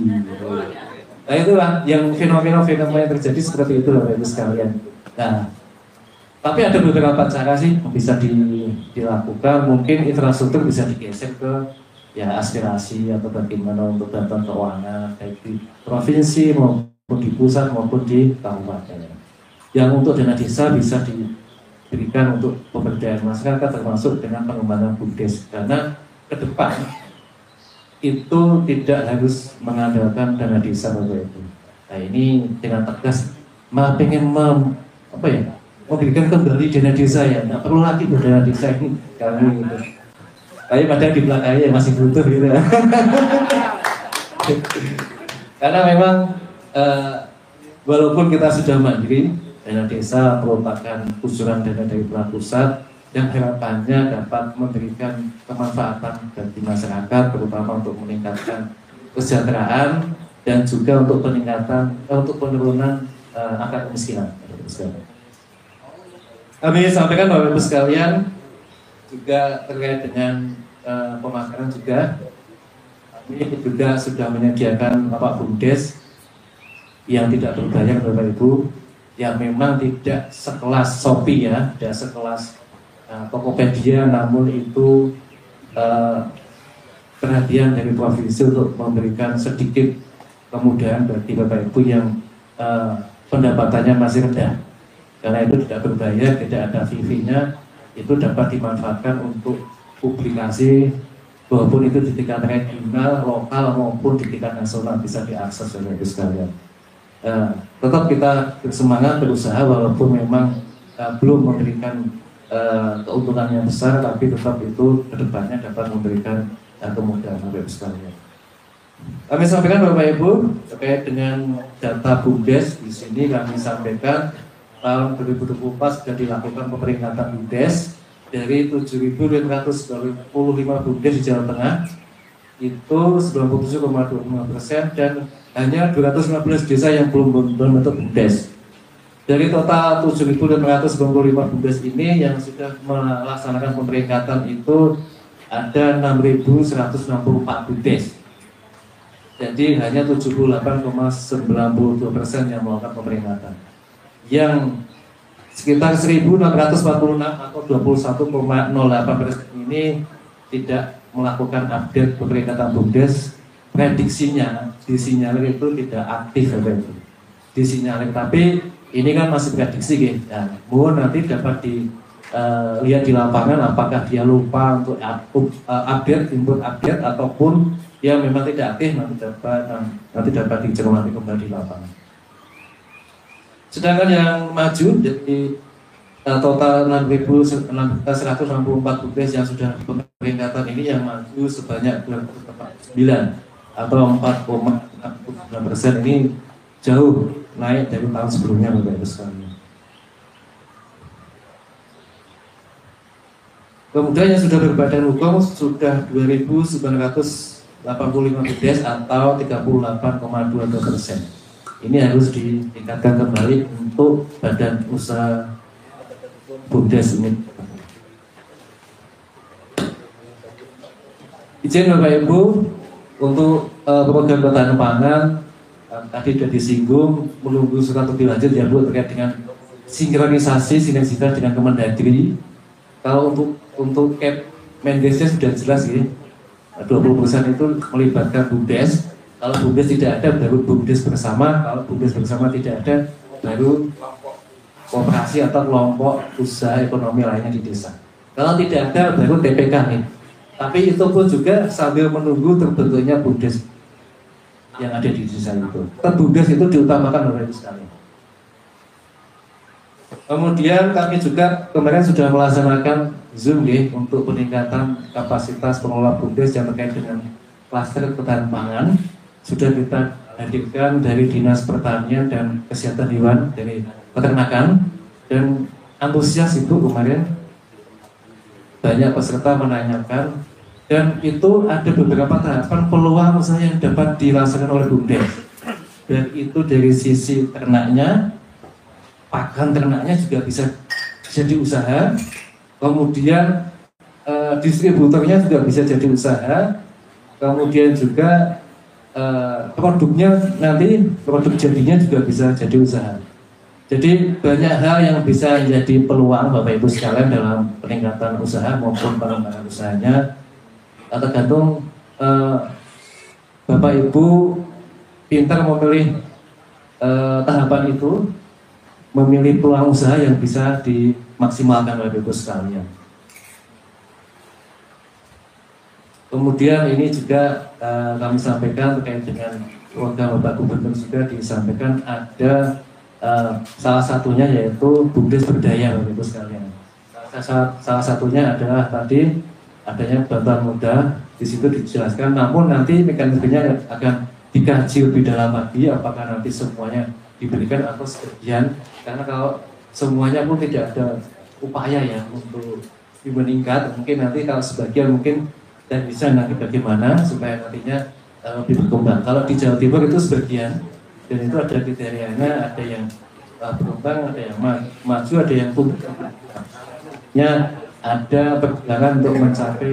Nah itulah yang fenomena yang terjadi seperti itu Bapak Ibu sekalian. Nah, tapi ada beberapa cara sih yang bisa dilakukan. Mungkin infrastruktur bisa digeser ke ya aspirasi atau bagaimana untuk bantuan keuangan baik di provinsi maupun di pusat maupun di kabupaten. Yang untuk dana desa bisa diberikan untuk pemberdayaan masyarakat termasuk dengan pengembangan BUMDes, karena ke depan itu tidak harus mengandalkan dana desa Bapak Ibu. Nah ini dengan tegas pengen memberikan kembali dana desa, ya nggak perlu lagi dana desa ini kami gitu. Tapi padahal di belakangnya masih butuh gitu. Karena memang walaupun kita sudah mandiri, dana desa merupakan kucuran dana dari pusat yang harapannya dapat memberikan kemanfaatan bagi masyarakat, terutama untuk meningkatkan kesejahteraan dan juga untuk untuk penurunan angka kemiskinan. Kami sampaikan Bapak Ibu sekalian juga terkait dengan pemakaran juga. Kami juga sudah menyediakan Bapak Bumdes yang tidak berbayar Bapak Ibu, yang memang tidak sekelas Shopee ya, tidak sekelas Tokopedia, namun itu perhatian dari provinsi untuk memberikan sedikit kemudahan bagi Bapak Ibu yang pendapatannya masih rendah. Karena itu tidak berbayar, tidak ada fee-nya, itu dapat dimanfaatkan untuk publikasi, walaupun itu di tingkat regional, lokal maupun di tingkat nasional bisa diakses oleh sekalian. Tetap kita bersemangat berusaha walaupun memang belum memberikan keuntungan yang besar, tapi tetap itu kedepannya dapat memberikan kemudahan bagi sekalian. Kami sampaikan Bapak Ibu terkait dengan data Bumdes. Di sini kami sampaikan tahun 2024 sudah dilakukan pemeringkatan Bumdes dari 7.525 Bumdes di Jawa Tengah itu 97,25% dan hanya 215 desa yang belum membentuk Bumdes. Dari total 7.525 Bumdes ini yang sudah melaksanakan pemeringkatan itu ada 6.164 Bumdes. Jadi hanya 78,92% yang melakukan pemeringkatan. Yang sekitar 1.646 atau 21,08% ini tidak melakukan update pemeringkatan Bumdes. Prediksinya disinyalir itu tidak aktif, disinyalir, tapi ini kan masih prediksi gitu. Nah, mohon nanti dapat dilihat di lapangan apakah dia lupa untuk update, input update, ataupun dia memang tidak aktif, nanti dapat dicermati kembali di lapangan. Sedangkan yang maju jadi total 6.164 Bumdes yang sudah pemeringkatan ini yang maju sebanyak 249 atau 4,69% ini jauh naik dari tahun sebelumnya Bapak Ibu sekalian. Kemudian yang sudah berbadan hukum sudah 2.985 Bumdes atau 38,22%. Ini harus ditingkatkan kembali untuk badan usaha Bumdes ini. Izin Bapak Ibu untuk program ketahanan pangan tadi sudah disinggung, menunggu surat lebih lanjut ya Bu terkait dengan sinkronisasi sinergitas dengan Kemendagri. Kalau untuk cap Mendesnya sudah jelas ya, 20% itu melibatkan Bumdes. Kalau Bumdes tidak ada, baru Bumdes bersama. Kalau Bumdes bersama tidak ada, baru koperasi atau kelompok usaha ekonomi lainnya di desa. Kalau tidak ada, baru TPK nih. Tapi itu pun juga sambil menunggu terbentuknya Bumdes yang ada di desa itu. Bumdes itu diutamakan oleh sekali. Kemudian kami juga kemarin sudah melaksanakan Zoom nih untuk peningkatan kapasitas pengelola Bumdes yang terkait dengan klaster ketahanan pangan. Sudah kita hadirkan dari Dinas Pertanian dan Kesehatan Hewan dari Peternakan, dan antusias itu kemarin banyak peserta menanyakan, dan itu ada beberapa tahapan peluang usaha yang dapat dilaksanakan oleh Bumdes, dan itu dari sisi ternaknya, pakan ternaknya juga bisa jadi usaha, kemudian distributornya juga bisa jadi usaha, kemudian juga produknya nanti produk jadinya juga bisa jadi usaha. Jadi banyak hal yang bisa jadi peluang Bapak Ibu sekalian dalam peningkatan usaha maupun pengembangan usahanya. Tergantung Bapak Ibu pintar memilih tahapan itu, memilih peluang usaha yang bisa dimaksimalkan Bapak Ibu sekalian. Kemudian ini juga kami sampaikan terkait dengan program Bapak Gubernur juga disampaikan ada salah satunya yaitu Bumdes Berdaya Bapak Ibu sekalian. Salah satunya adalah tadi adanya bantuan modal, di situ dijelaskan. Namun nanti mekanismenya akan dikaji lebih dalam lagi apakah nanti semuanya diberikan atau sebagian. Karena kalau semuanya pun tidak ada upaya ya untuk meningkat, mungkin nanti kalau sebagian mungkin dan bisa nanti bagaimana supaya nantinya lebih berkembang. Kalau di Jawa Timur itu sebagian, dan itu ada kriterianya, ada yang berkembang, ada yang maju, ada yang tumbuh. Ya, ada pergerakan untuk mencapai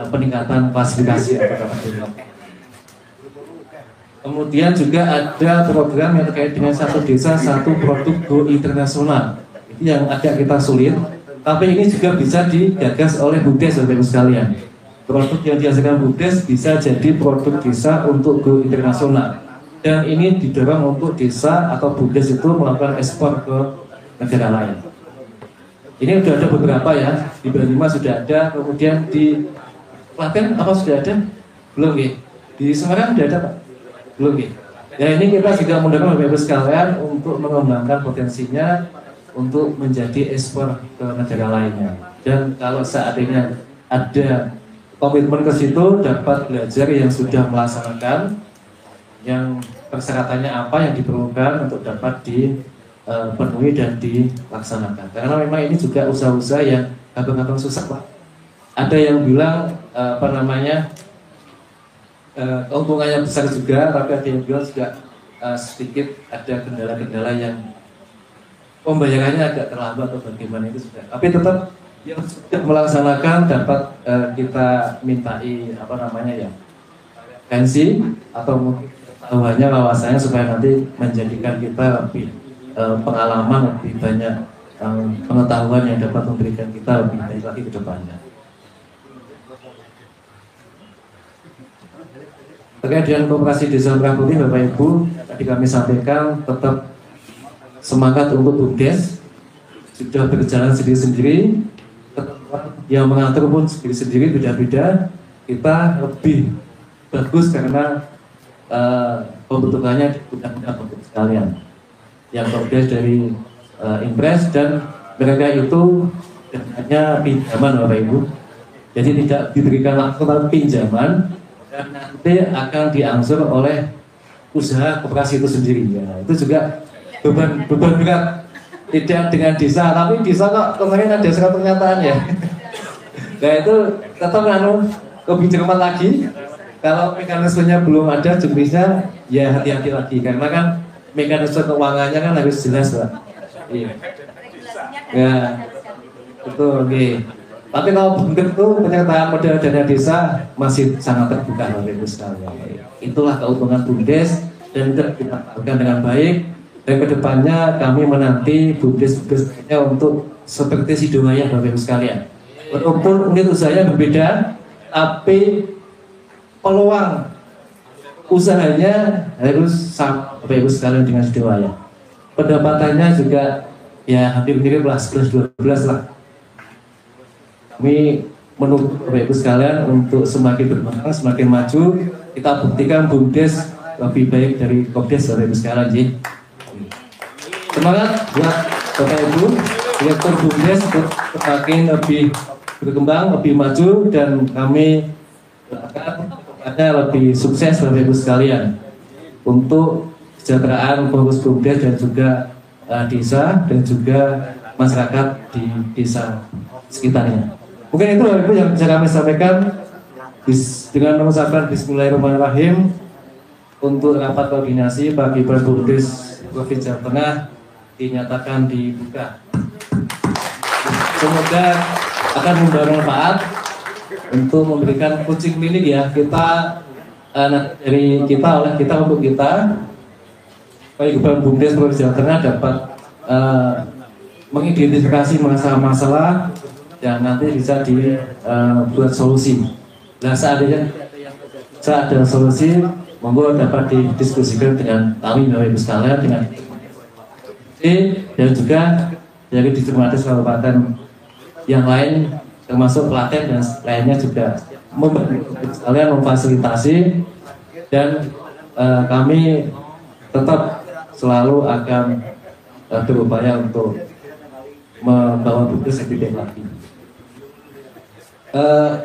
peningkatan klasifikasi atau kategori. Kemudian juga ada program yang terkait dengan satu desa satu produk go internasional. Itu yang agak kita sulit, tapi ini juga bisa digagas oleh BUMDes Bapak Ibu sekalian. Produk yang dihasilkan BUMDes bisa jadi produk desa untuk go internasional. Dan ini didorong untuk desa atau BUMDes itu melakukan ekspor ke negara lain. Ini sudah ada beberapa ya, di Banyumas sudah ada, kemudian di Klaten apa sudah ada? Belum ya? Di Semarang sudah ada Pak? Belum ya? Ya ini kita juga mendorong Bapak Ibu sekalian untuk mengembangkan potensinya untuk menjadi ekspor ke negara lainnya. Dan kalau seandainya ada komitmen ke situ, dapat belajar yang sudah melaksanakan, yang persyaratannya apa yang diperlukan untuk dapat dipenuhi dan dilaksanakan. Karena memang ini juga usaha-usaha yang gampang-gampang susah Pak. Ada yang bilang keuntungannya besar juga, tapi ada yang bilang juga sedikit ada kendala-kendala yang pembayarannya agak terlambat atau bagaimana itu sudah. Tapi tetap yang sudah melaksanakan dapat kita mintai pensi atau mungkin tahuannya wawasannya supaya nanti menjadikan kita lebih pengalaman, lebih banyak pengetahuan yang dapat memberikan kita lebih baik lagi ke depannya. Terkait dengan Koperasi Desa Merah Putih, Bapak Ibu, tadi kami sampaikan tetap semangat untuk BUMDes, sudah berjalan sendiri-sendiri, yang mengatur pun sendiri-sendiri, beda-beda. Kita lebih bagus karena pembentukannya mudah-mudahan untuk sekalian. Yang BUMDes dari Impres, dan mereka itu hanya pinjaman Bapak Ibu, jadi tidak diberikan langsung pinjaman, dan nanti akan diangsur oleh usaha koperasi itu sendiri. Ya, itu juga beban berat, tidak dengan desa, tapi desa kok kemarin ada surat pernyataan ya. Nah itu tetap lebih cermat lagi. Kalau mekanismenya belum ada jenisnya, ya hati-hati lagi, karena kan mekanisme keuangannya kan harus jelas Pak. Iya. Ya, betul. Oke. Tapi kalau begitu penyertaan modal dana desa masih sangat terbuka Bapak Ibu sekalian. Itulah keuntungan BUMDes, dan itu kita lakukan dengan baik. Dan kedepannya kami menanti BUMDes-BUMDesnya untuk seperti Sidomaya Bapak Ibu sekalian. Walaupun unit usahanya berbeda, tapi peluang usahanya harus sama Bapak Ibu sekalian dengan Sidomaya. Pendapatannya juga ya hampir mirip lah, 11-12 lah. Kami menunggu Bapak Ibu sekalian untuk semakin berkembang, semakin maju. Kita buktikan BUMDes lebih baik dari Kopdes Bapak Ibu sekalian. Semangat buat Bapak Ibu Direktur BUMDes untuk semakin lebih berkembang, lebih maju, dan kami akan lebih sukses Bapak Ibu sekalian untuk kesejahteraan pengurus BUMDes dan juga desa dan juga masyarakat di desa sekitarnya. Mungkin itu Bapak Ibu yang bisa kami sampaikan dengan mengucapkan Bismillahirrahmanirrahim untuk rapat koordinasi bagi BUMDes Provinsi Jawa Tengah dinyatakan dibuka. Semoga akan membawa manfaat untuk memberikan coaching klinik ya, kita dari kita oleh kita untuk kita, baik BUMDes Provinsi Jawa Tengah dapat mengidentifikasi masalah-masalah dan nanti bisa dibuat solusi. Nah seandainya ada solusi, monggo dapat didiskusikan dengan kami Bapak Ibu sekalian, dengan dan juga dari Distributif Kabupaten yang lain, termasuk Klaten dan lainnya juga sekalian memfasilitasi, dan kami tetap selalu akan berupaya untuk membawa BUMDes lebih baik lagi.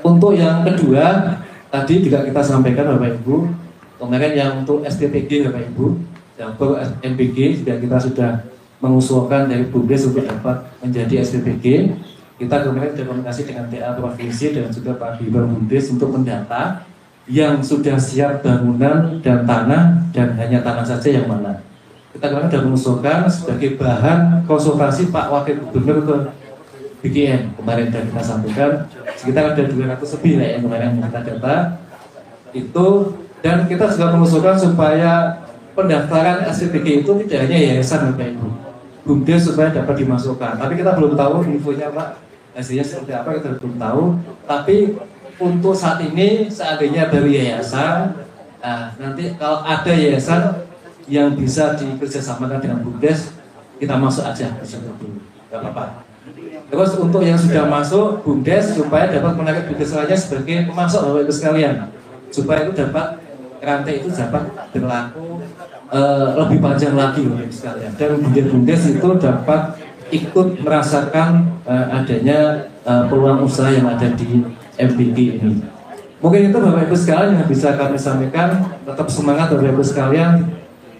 Untuk yang kedua, tadi juga kita sampaikan Bapak Ibu, kemarin yang untuk STPG Bapak Ibu, yang untuk MPG juga kita sudah mengusulkan dari BUMDes untuk dapat menjadi STPG. Kita kemarin sudah komunikasi dengan TA Provinsi dan juga Pak Bibang BUMDes untuk mendata, yang sudah siap bangunan dan tanah, dan hanya tanah saja yang mana. Kita kemarin sudah mengusulkan sebagai bahan konsultasi Pak Wakil Gubernur ke BKN kemarin, dan kita sampaikan sekitar ada 200 lebih lah yang kemarin kita data itu, dan kita juga mengusulkan supaya pendaftaran SPBG itu tidak hanya yayasan Bapak Ibu, BUMDes supaya dapat dimasukkan. Tapi kita belum tahu infonya Pak, hasilnya seperti apa kita belum tahu. Tapi untuk saat ini seandainya dari yayasan, nah, nanti kalau ada yayasan yang bisa dikerjasamakan dengan BUMDes, kita masuk aja ke situ dulu, nggak apa-apa. Terus untuk yang sudah masuk BUMDes supaya dapat menarik BUMDes lainnya sebagai pemasok Bapak Ibu sekalian, supaya itu dapat rantai itu dapat berlaku lebih panjang lagi Bapak Ibu sekalian, dan BUMDes itu dapat ikut merasakan adanya peluang usaha yang ada di MBG ini. Mungkin itu Bapak Ibu sekalian yang bisa kami sampaikan. Tetap semangat Bapak Ibu sekalian,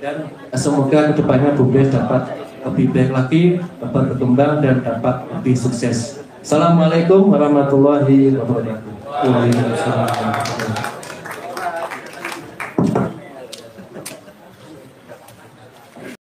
dan semoga kedepannya BUMDes dapat lebih baik lagi, dapat berkembang dan dapat lebih sukses. Assalamualaikum warahmatullahi wabarakatuh. Waalaikumsalam.